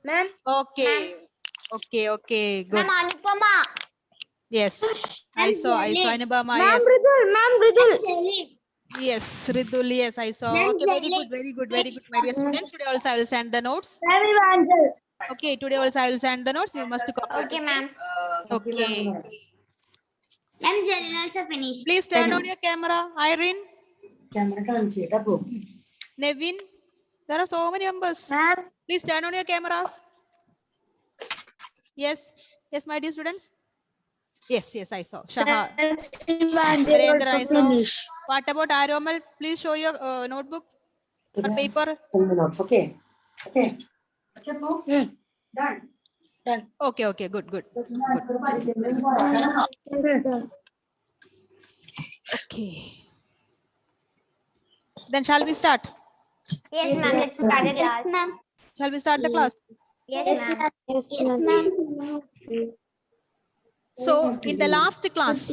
Ma'am. Okay. Okay. Good. Ma'am, Anupama. Yes. I saw Anubama. Ma'am, Yes. Ridul. Yes. Ridul. Yes, I saw. Ma'am, Okay. Jalil. Very good, my dear students. Today also I will send the notes. Ma'am, Evangelist. Okay. Today also I will send the notes. You must copy it. Okay, ma'am. Okay. Ma'am, Jalil also finished. Please turn on your camera, Irene, Camera. Nevin. There are so many members. Ma'am. Please turn on your camera. Yes. Yes, my dear students. Yes, I saw. Shaha. Narendra, I saw. What about Aromal? Please show your notebook or paper. Okay. Okay. Done. Okay. Good. Okay. Then shall we start? Yes, ma'am. Let's start the class. Yes, ma'am. Shall we start the class? Yes, ma'am. Yes, ma'am. So in the last class,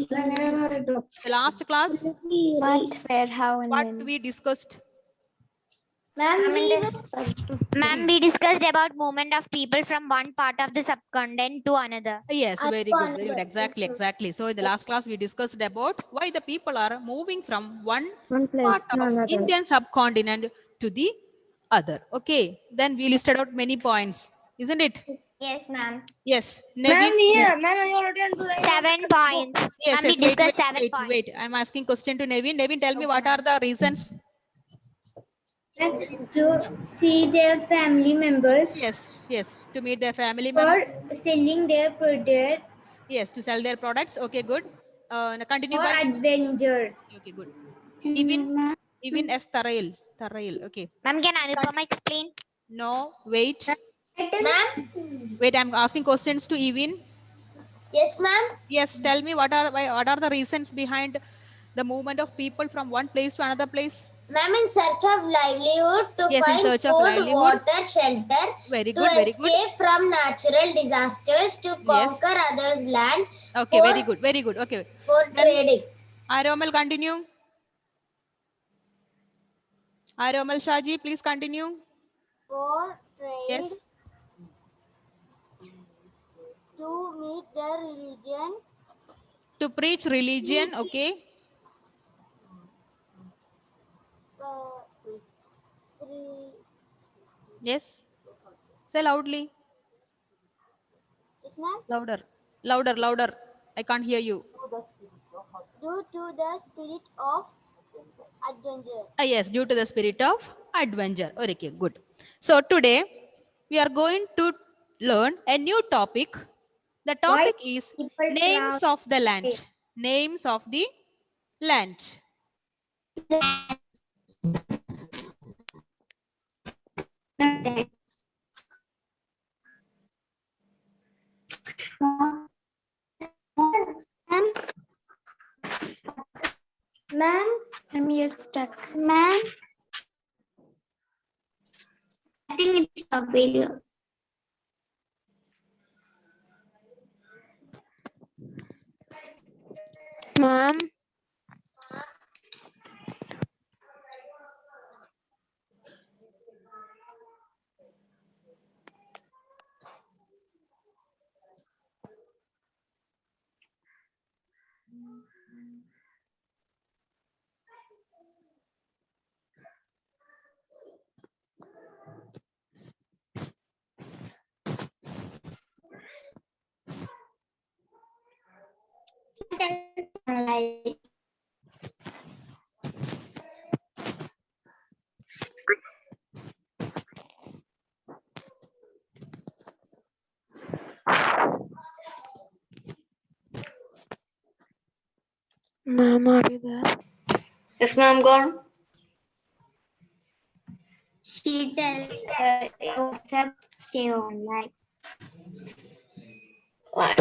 What, where, how, and what when? we discussed? Ma'am, we discussed about movement of people from one part of the subcontinent to another. Yes, very good. Exactly. So in the last class, we discussed about why the people are moving from one part of Indian subcontinent to the other. Okay. Then we listed out many points, isn't it? Yes, ma'am. Yes. Nevin. 7 points. Yes. Ma'am, we discussed 7 points. Wait. I'm asking question to Nevin. Nevin, tell me what are the reasons? To see their family members, Yes. To meet their family members. for selling their products, Yes, to sell their products. Okay, good. Now continue for by. adventure. Okay, good. Even as Tarail. Okay. Ma'am, can Anupama explain? No, wait. Ma'am? Wait, I'm asking questions to Evin. Yes, ma'am. Yes, tell me what are the reasons behind the movement of people from one place to another place? Ma'am, in search of livelihood, to Yes, in find search of food, livelihood. water, shelter, Very to good, very good. escape from natural disasters, to conquer others' land, Okay, very good. Okay. for trading. Aromal, continue. Aromal Shaji, please continue. For trade, Yes. to meet their religion, To preach religion, okay. Yes. Say loudly. Yes, ma'am. Louder. I can't hear you. Due to the spirit of adventure. Yes, due to the spirit of adventure. Okay, good. So today we are going to learn a new topic. The topic is names of the land. Names of the land. Ma'am, I'm here stuck. Ma'am, I think it's a failure. Ma'am. Ma'am, are you there? Yes, ma'am, gone. She tell WhatsApp stay online. One.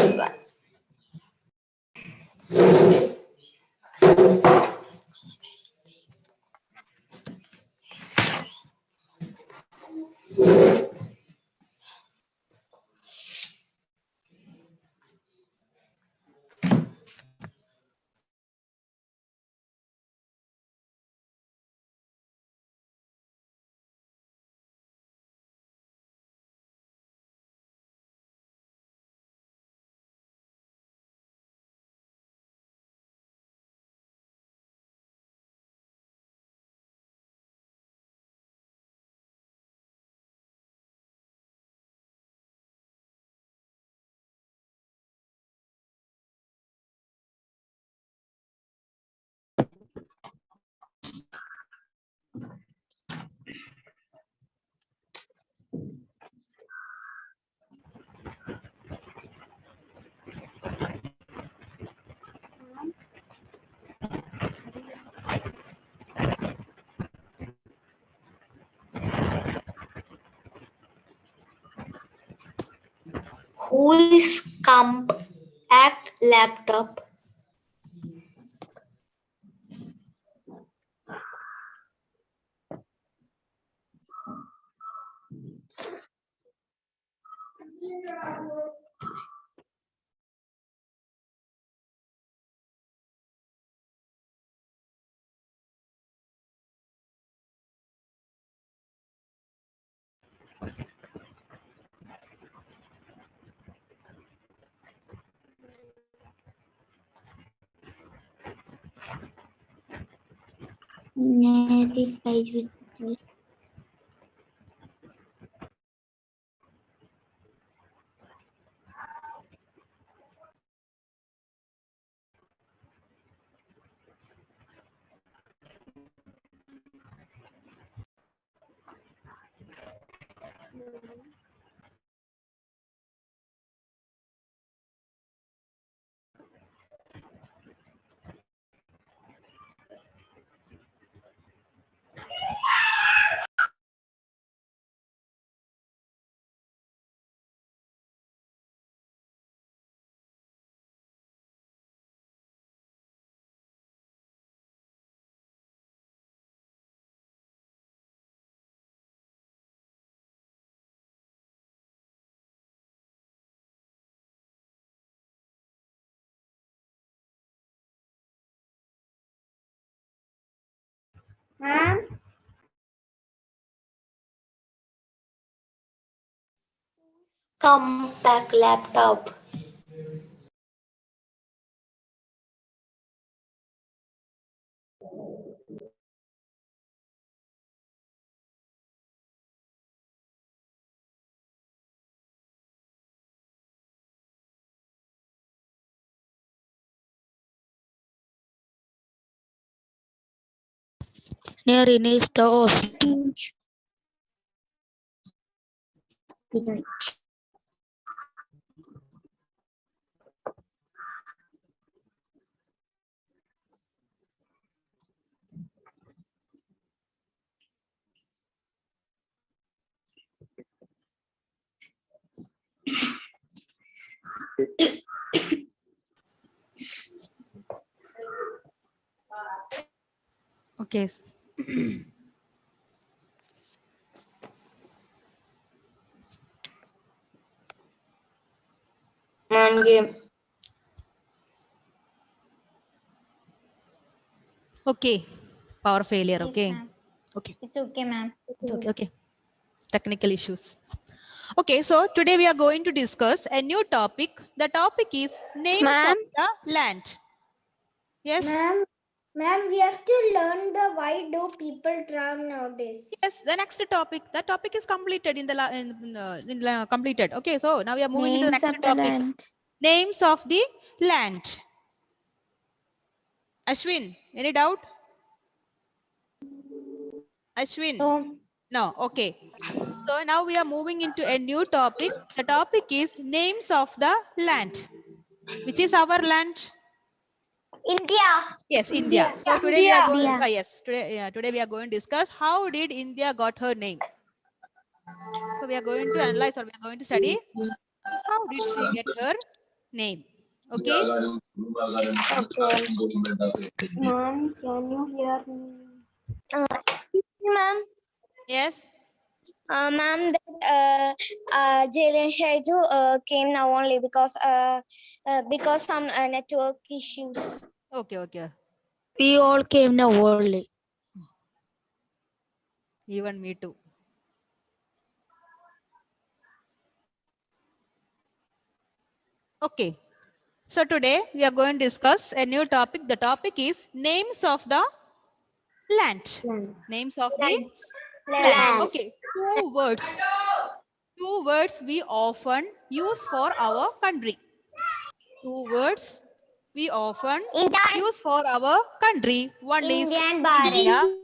Who is compact laptop? Ma'am. Compact laptop. Near is the office. Okay. Non-game. Okay. Power failure. Yes, Okay. ma'am. Okay. It's okay, ma'am. It's okay. Okay. Technical issues. Okay. So today we are going to discuss a new topic. The topic is names of Ma'am? the land. Yes. Ma'am, we have to learn the why do people travel nowadays. Yes. The next topic. The topic is completed completed. Okay. So now we are moving into the Names next of the topic. land. Names of the land. Ashwin, any doubt? Ashwin? No. Okay. So now we are moving into a new topic. The topic is names of the land. Which is our land? India. Yes, India. So today we are going. Today we are going to discuss how did India got her name. So we are going to analyze or we are going to study how did she get her name. Okay. Ma'am, can you hear me? Ma'am. Yes. Ma'am, Jalen Shaiju came now only because some network issues. Okay. Okay. We all came now only. Even me too. Okay. So today we are going to discuss a new topic. The topic is names of the land. Names of the land. Okay. Two words. Two words we often use for our country. Two words we often use for our country. One is and Bharat. India.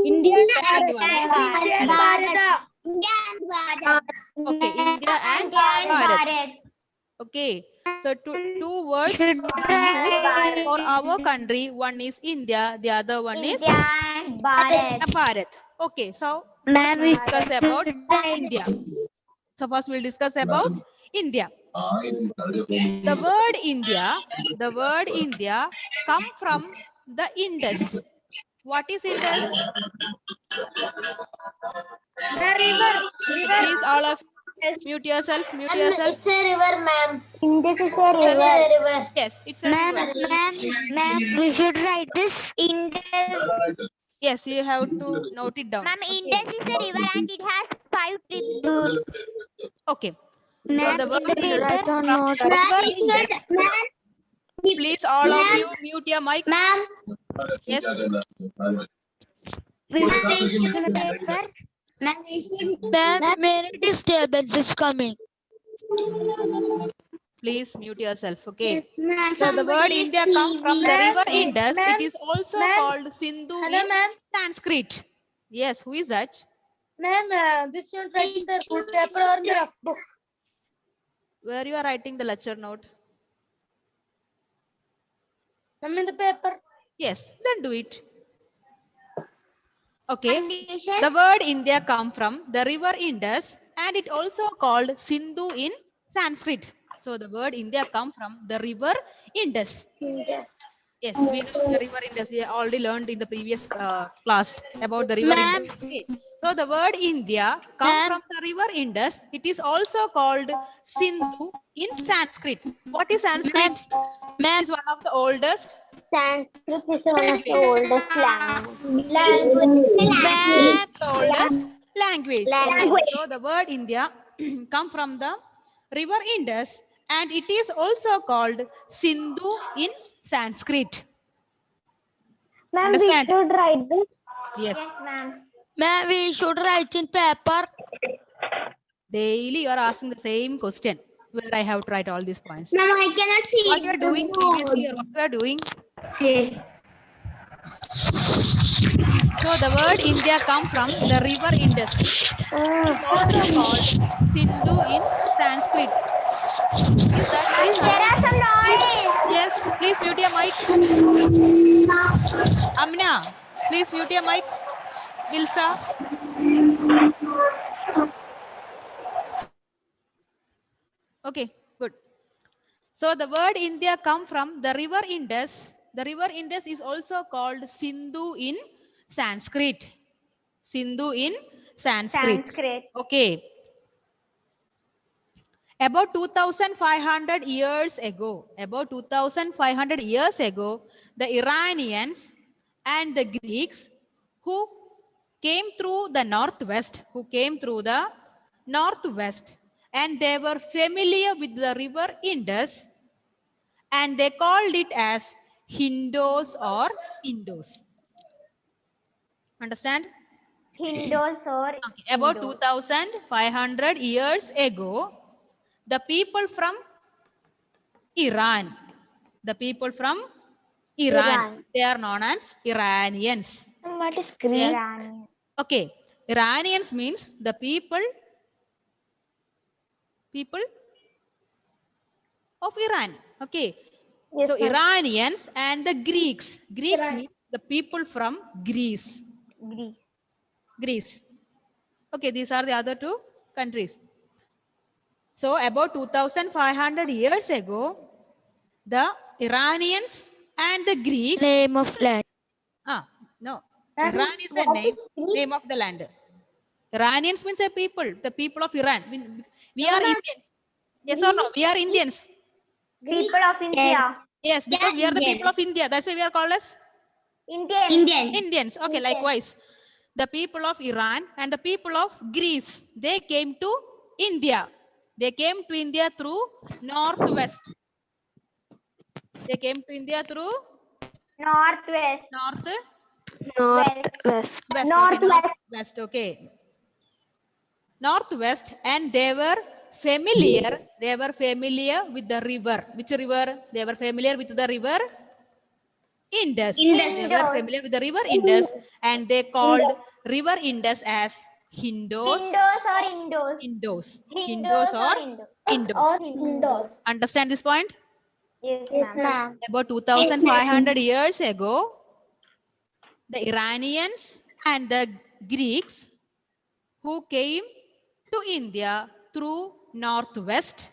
Indian Second one is Bharat. Okay, India and Bharat. Okay, so two words we use for our country. One is India, the other one is and Bharat. Bharat. Okay, so first we'll discuss about India. So first we'll discuss about India. The word India come from the Indus. What is Indus? The river. Please, all of you, mute yourself. Mute yourself. It's a river, ma'am. Indus is a It's a river. river. Yes, it's a river. Ma'am, we should write this. Indus. Yes, you have to note it down. Ma'am, Okay. Indus is a river and it has 5 tributaries. Okay. So Ma'am, the word in the is paper. from the river Indus. Please, all of you, mute your mic. Ma'am, Yes. We should in the paper. ma'am, Many disturbance is coming. Please mute yourself. Okay. ma'am. So the word India comes from the river Indus. Ma'am. It is also Ma'am. called Sindhu Hello, in ma'am. Sanskrit. Yes, who is that? Ma'am, this one write in the full paper or in the rough book. Where you are writing the lecture note? Ma'am, in the paper. Yes, then do it. Okay. The word India come from the river Indus and it also called Sindhu in Sanskrit. So the word India come from the river Indus. Yes, we know the river Indus. We already learned in the previous class about the river Indus. Okay. So the word India come from the river Indus. It is also called Sindhu in Sanskrit. What is Sanskrit? It is one of the oldest Sanskrit is one of the oldest language. Okay. So the word India come from the river Indus and it is also called Sindhu in Sanskrit. Ma'am, we Understand? should write this. Yes. Ma'am, we should write in paper. Daily you are asking the same question where I have to write all these points. Ma'am, I cannot see. What you are doing previously or what you are doing? So the word India come from the river Indus. It is also called Sindhu in Sanskrit. Is that? There are some noise. Yes, please mute your mic. Amna, please mute your mic. Vilsa. Okay, good. So the word India come from the river Indus. The river Indus is also called Sindhu in Sanskrit. Sindhu in Sanskrit. Okay. About 2,500 years ago, the Iranians and the Greeks who came through the northwest, and they were familiar with the river Indus and they called it as Hindos or Indos. Understand? Hindus or Okay. About 2,500 years ago, the people from Iran, Iran. they are known as Iranians. What is Greek? Iranian. Okay, Iranians means the people of Iran. Okay, Yes, so ma'am. Iranians and the Greeks. Greeks mean the people from Greece. Greece. Okay, these are the other two countries. So about 2,500 years ago, the Iranians and the Greeks. Name of land. No. Iran is a name of the land. Iranians means a people, the people of Iran. We are Indians. Yes or no? We are Indians. People of India. Yes, because we are the people of India. That's why we are called as Indians. Okay, likewise. The people of Iran and the people of Greece, they came to India. They came to India through northwest. They came to India through Northwest. Northwest. Northwest. Okay. Northwest, and they were familiar. With the river. Which river? They were familiar with the river Indus. They were familiar with the river Indus, and they called river Indus as Hindos or Indos? Hindos or Indos. Understand this point? Yes, ma'am. About 2,500 years ago, the Iranians and the Greeks who came to India through northwest,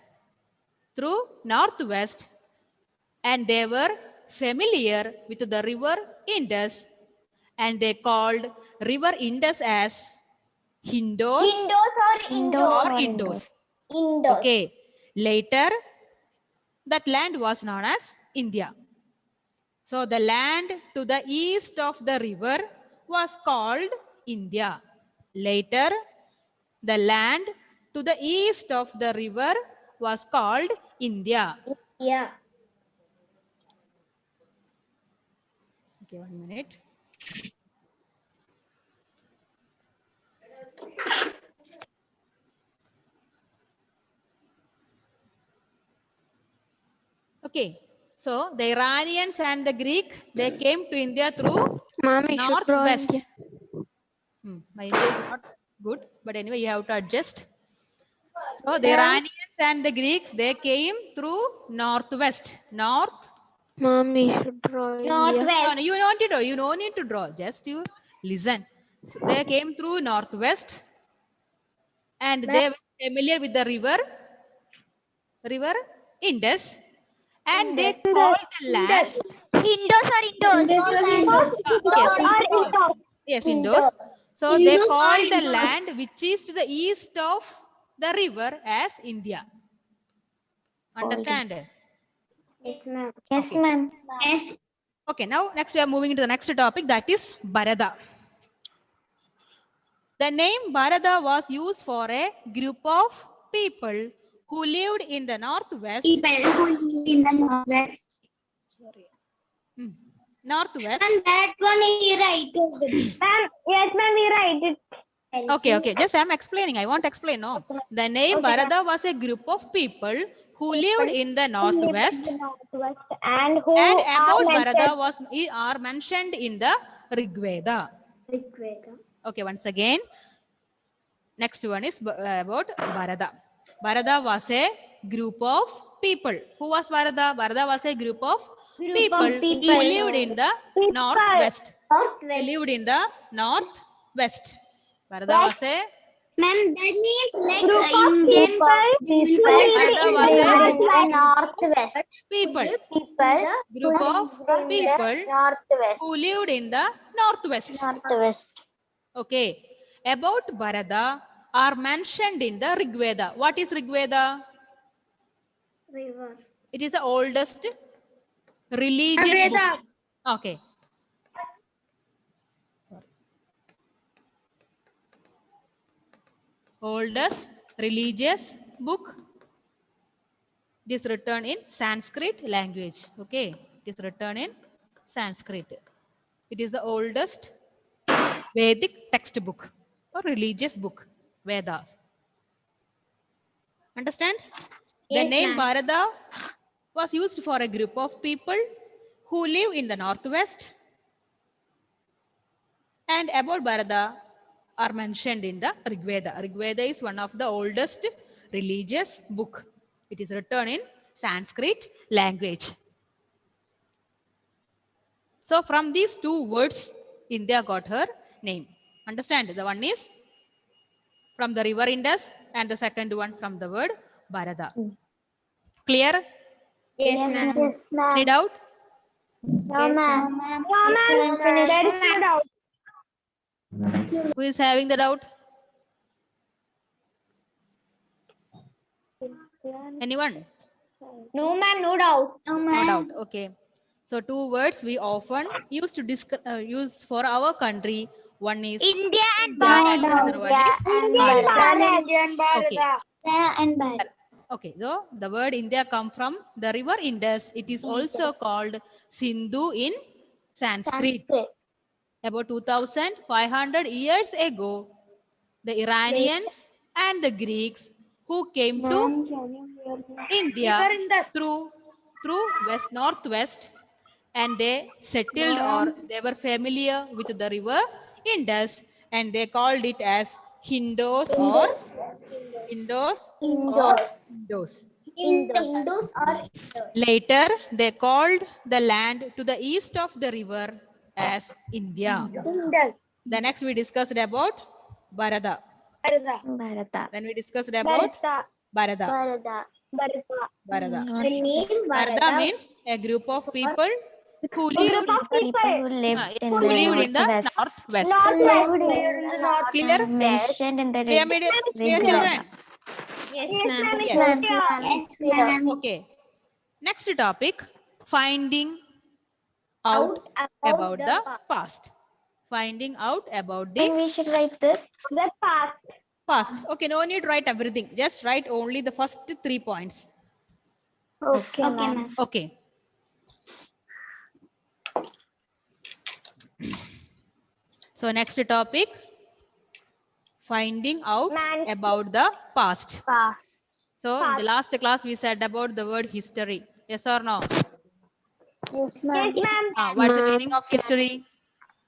through northwest, and they were familiar with the river Indus, and they called river Indus as Hindos or Indos. Okay. Later, that land was known as India. So the land to the east of the river was called India. Later, the land to the east of the river was called India. Yeah. Okay, 1 minute. Okay, so the Iranians and the Greek, they came to India through northwest. My India is not good, but anyway, you have to adjust. So the Iranians and the Greeks, they came through northwest. Mom, we should draw. No, you don't need to draw. You don't need to draw. Just you listen. So they came through northwest, and they were familiar with the river Indus, and they called the land. Indos or Indos? Yes, Indus. So they called the land which is to the east of the river as India. Understand? Yes, ma'am. Yes, ma'am. Yes. Okay, now next we are moving into the next topic, that is Bharata. The name Bharata was used for a group of people who lived in the northwest. People who live in the northwest. Northwest. And that one he write. Ma'am, yes, ma'am, he write it. Okay. Just I'm explaining. I won't explain. No. The name Bharata was a group of people who lived in the northwest. And who And are about mentioned- Bharata are mentioned in the Rig Veda. Okay, once again. Next one is about Bharata. Bharata was a group of people. Who was Bharata? Bharata was a group of people who lived in the northwest. They lived in the northwest. Bharata was a Ma'am, that means like Indian Bharata was a northwest. people. People Group of people northwest. who lived in the northwest. Northwest. Okay. About Bharata are mentioned in the Rig Veda. What is Rig Veda? River. It is the oldest religious book. Okay. Sorry. Oldest religious book. It is written in Sanskrit language. Okay. It is written in Sanskrit. It is the oldest Vedic textbook or religious book. Vedas. Understand? The name Bharata was used for a group of people who live in the northwest, and about Bharata are mentioned in the Rig Veda. Rig Veda is one of the oldest religious book. It is written in Sanskrit language. So from these two words, India got her name. Understand? The one is from the river Indus and the second one from the word Bharata. Clear? Yes, ma'am. Yes, ma'am. Any doubt? No, ma'am. No, ma'am. There is no doubt. Who is having the doubt? Anyone? No, ma'am, no doubt. No doubt. Okay. So two words we often use to use for our country. One is India and India and Bharata. another one is Bharata. Okay. And Bharat. Okay. So the word India come from the river Indus. It is also called Sindhu in Sanskrit. About 2,500 years ago, the Iranians and the Greeks who came to India through northwest, and they settled or they were familiar with the river Indus, and they called it as Hindos or Indos. Indus or Later, they called the land to the east of the river as India. The next we discussed about Bharata. Bharata. Then we discussed about Bharata. Bharata. Varada. The name Varada Varada means a group of people who Group lived, of people who lived yes, in who the lived in the northwest. northwest. Clear? Mentioned in the Clear, clear children? Yes, ma'am. Yes. Yes, ma'am. Okay. Next topic, finding out about the past. Finding out about the And we should write this. The past. past. Okay, no need to write everything. Just write only the first 3 points. Okay, ma'am. Okay. So next topic, finding out about the past. Past. So in the last class we said about the word history. Yes or no? Yes, ma'am. What's the meaning of history?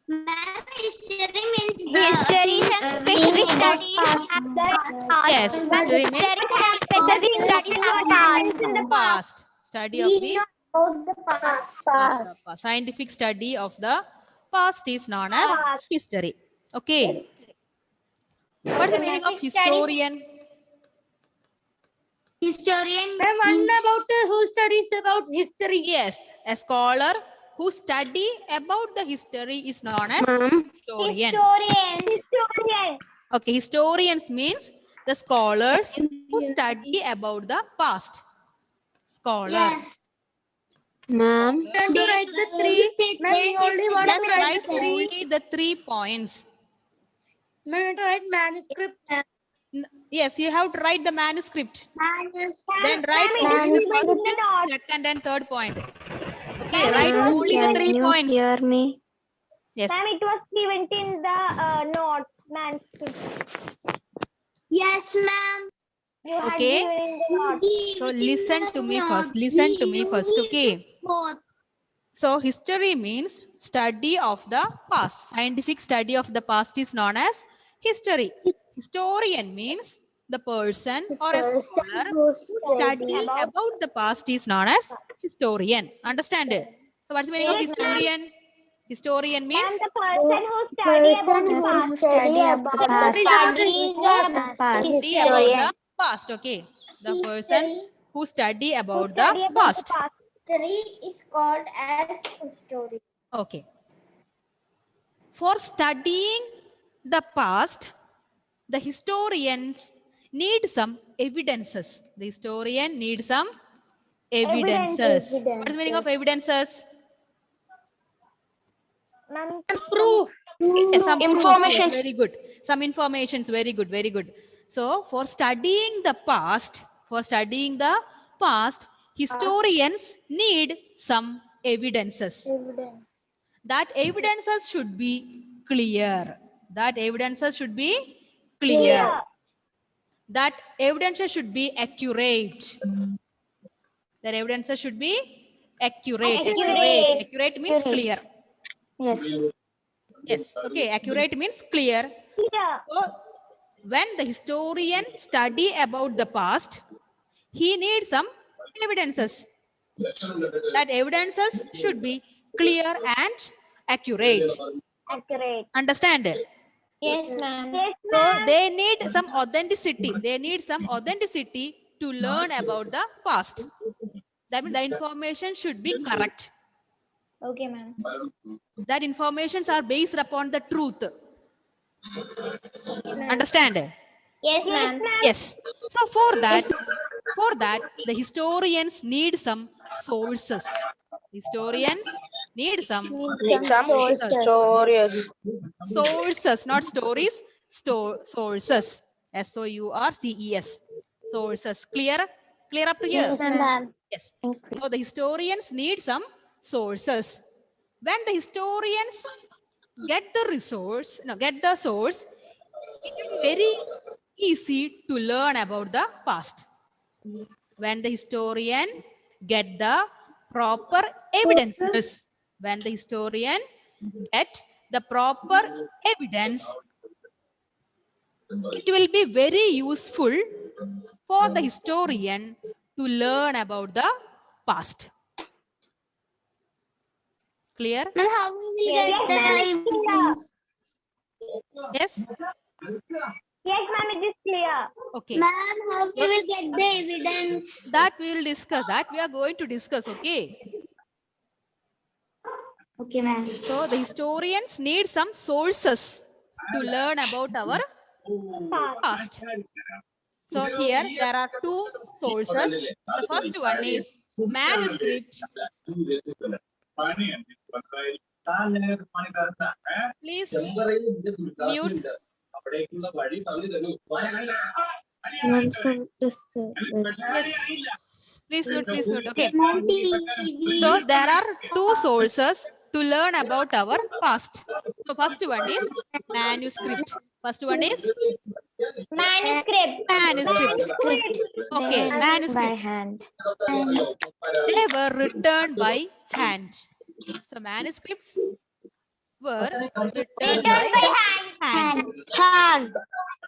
History means history and specific studies of the past. Yes, history means Specific studies of past. past. Study of the about the past. scientific study of the past is known as history. Okay. What's the meaning of historian? Historian who studies about history. Yes, a scholar who study about the history is known as historian. Okay, historians means the scholars who study about the past. Scholar. Ma'am. To write the three. Ma'am, you only want Just to write write the three. only the 3 points. Ma'am, to write manuscript. Yes, you have to write the manuscript. Then write only the first, second, and third point. Okay, write only the 3 points. Hear me? Yes. It was given in the note, manuscript. Yes, ma'am. You had Okay. given in the note. So listen to me first. Listen to me first. Okay. So history means study of the past. Scientific study of the past is known as history. Historian means the person or a scholar who study about the past is known as historian. Understand it? So what's the meaning of historian? Historian means And the person who study about the past. Study of the past. study about the past. Okay. The person who study about the past. History is called as history. Okay. For studying the past, the historians need some evidences. The historian needs some evidences. What is the meaning of evidences? Proof. Yes, some proof. Information. Yes, very good. Some informations. Very good. Very good. So for studying the past, historians need some evidences. That evidences should be clear. That evidences should be clear. That evidences should be accurate. That evidences should be accurate. Accurate means clear. Yes. Yes. Okay. Accurate means clear. So when the historian study about the past, he needs some evidences. That evidences should be clear and accurate. Understand it? Yes, ma'am. So they need some authenticity. They need some authenticity to learn about the past. That means the information should be correct. Okay, ma'am. That informations are based upon the truth. Understand? Yes, ma'am. Yes. So for that, the historians need some sources. Historians need some sources, not stories. Sources. SOURCES. Sources. Clear? Clear up to here? Yes, ma'am. Yes. So the historians need some sources. When the historians get the source, it will be very easy to learn about the past. When the historian get the proper evidences, when the historian get the proper evidence, it will be very useful for the historian to learn about the past. Clear? Ma'am, how we will get the evidence? Yes? Yes, ma'am, it is clear. Okay. Ma'am, how we will get the evidence? That we will discuss. That we are going to discuss. Okay. Okay, ma'am. So the historians need some sources to learn about our past. So here there are two sources. The first one is manuscript. Please mute. Ma'am, some just Yes. Please mute, please mute. Okay. Ma'am, So there are two sources to learn about our past. So first one is manuscript. First one is manuscript. manuscript. Okay, By manuscript. hand. They were written by hand. So manuscripts were written by hand. Hand.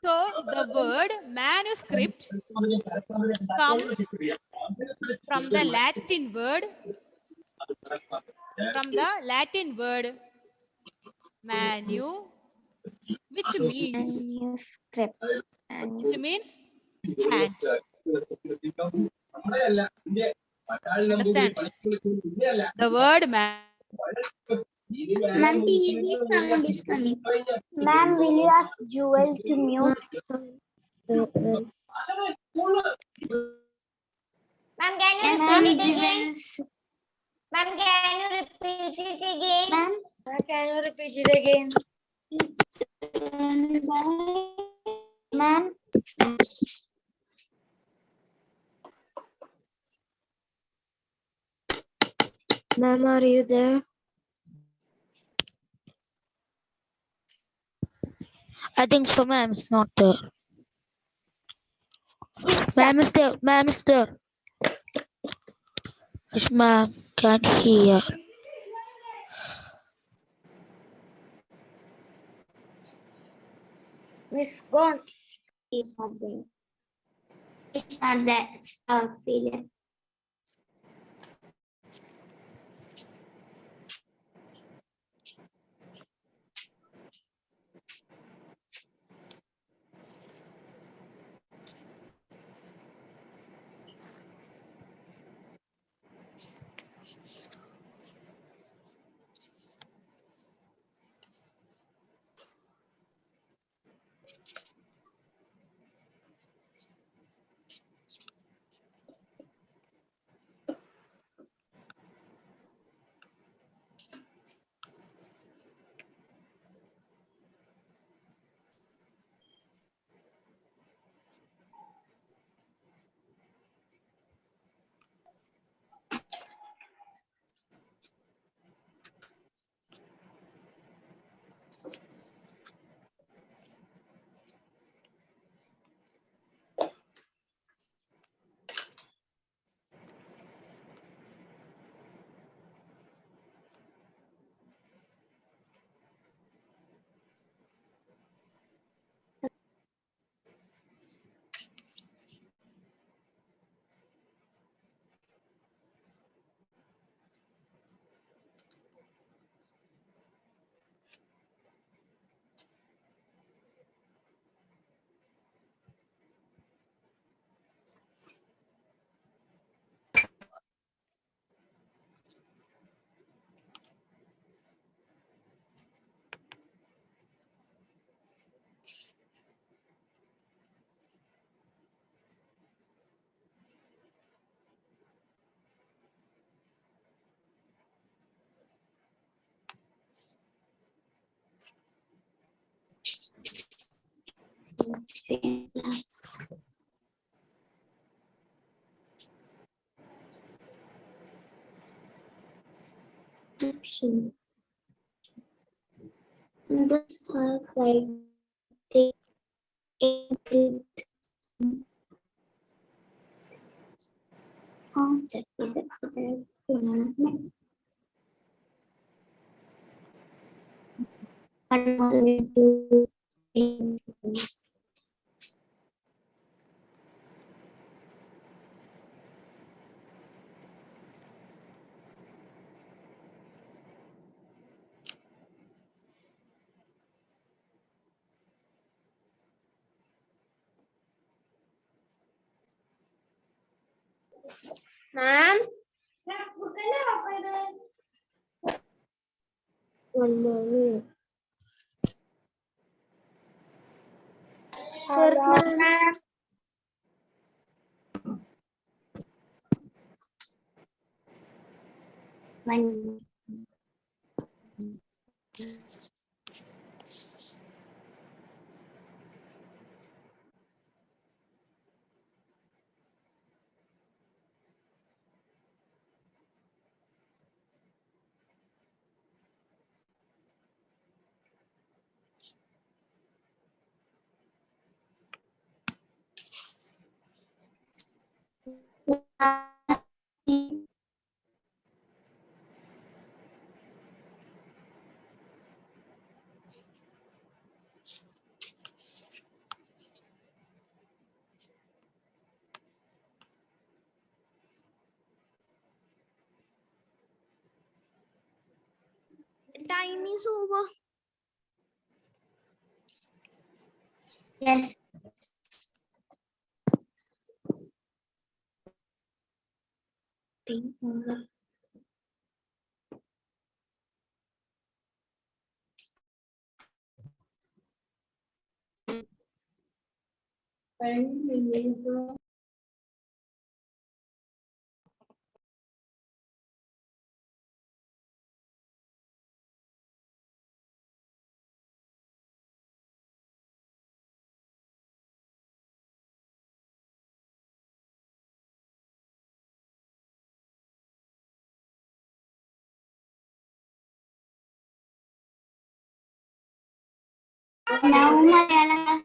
So the word manuscript comes from the Latin word manu, which means Manuscript. hand. Understand? The word Ma'am, TV sound is coming. Ma'am, will you ask Jewel to mute? Ma'am, can you repeat it again? Ma'am, can you repeat it again? Ma'am, can you repeat it again? Ma'am. Ma'am, are you there? I think so, ma'am is not there. Ma'am is there. Ma'am is there. Yes, ma'am. Can't hear. Miss gone. It's not there. It's not there. It's failure. Description. The side include object is accepted. And to Ma'am. One more. Time is over. Yes. Now Malayalam.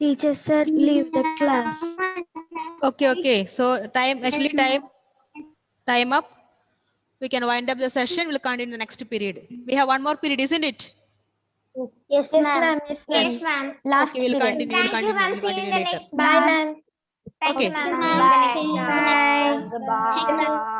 Teacher said leave the class. Okay. So time up. We can wind up the session. We'll continue the next period. We have one more period, isn't it? Yes, ma'am. Yes, Yes, ma'am. Last Okay, we'll period. continue. Thank you, ma'am. We'll See you in continue the later. next Bye, class. ma'am. Thank Okay. you, ma'am. Bye. See you in the next class. Bye. Thank you, ma'am.